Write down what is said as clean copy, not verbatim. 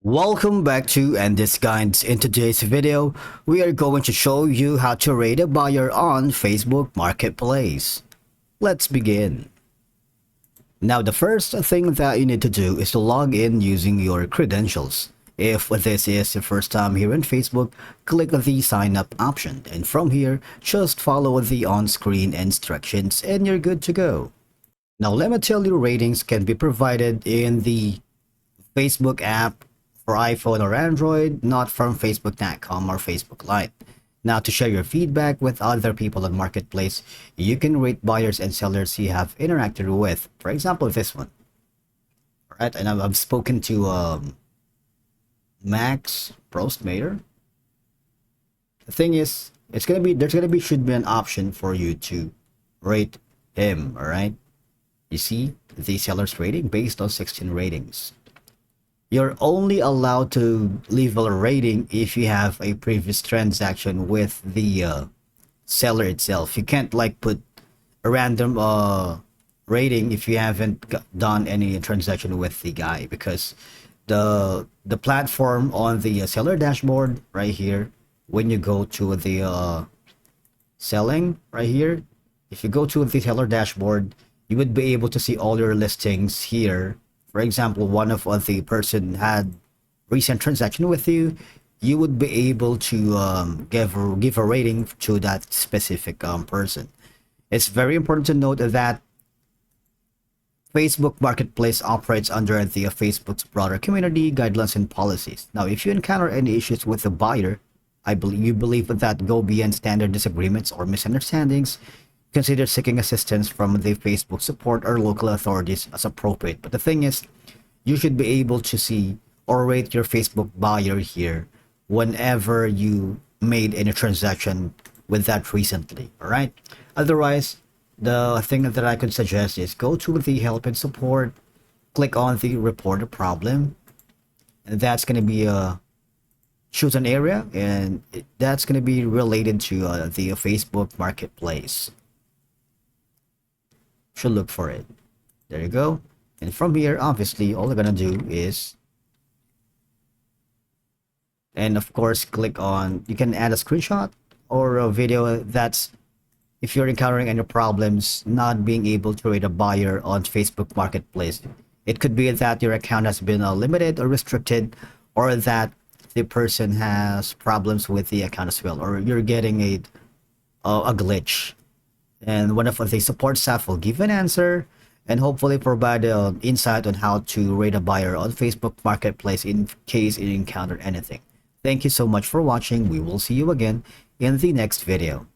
Welcome back to Endless Guides. In today's video, we are going to show you how to rate a buyer on Facebook Marketplace. Let's begin. Now, the first thing that you need to do is to log in using your credentials. If this is your first time here in Facebook, click the sign up option, and from here, just follow the on-screen instructions and you're good to go. Now, let me tell you, ratings can be provided in the Facebook app for iPhone or Android, not from Facebook.com or Facebook Lite. Now, to share your feedback with other people on Marketplace, you can rate buyers and sellers you have interacted with. For example, this one. All right, and I've spoken to Max Prostmater. The thing is, should be an option for you to rate him. All right, you see the seller's rating based on 16 ratings. You're only allowed to leave a rating if you have a previous transaction with the seller itself. You can't like put a random rating if you haven't done any transaction with the guy, because the platform on the seller dashboard right here, when you go to the selling right here, if you go to the seller dashboard, you would be able to see all your listings here. For example, one of the person had recent transaction with you, you would be able to give a rating to that specific person. It's very important to note that Facebook Marketplace operates under the Facebook's broader community guidelines and policies. Now, if you encounter any issues with the buyer, you believe that go beyond standard disagreements or misunderstandings, consider seeking assistance from the Facebook support or local authorities as appropriate. But the thing is, you should be able to see or rate your Facebook buyer here whenever you made any transaction with that recently. All right. Otherwise, the thing that I could suggest is go to the help and support, click on the report a problem, and that's going to be choose an area, and that's going to be related to the Facebook Marketplace. Should look for it. There you go. And from here, obviously, all you're gonna do is, and of course, click on, you can add a screenshot or a video. That's if you're encountering any problems not being able to rate a buyer on Facebook Marketplace. It could be that your account has been limited or restricted, or that the person has problems with the account as well, or you're getting a glitch. And one of the support staff will give an answer and hopefully provide insight on how to rate a buyer on Facebook Marketplace in case you encounter anything. Thank you so much for watching. We will see you again in the next video.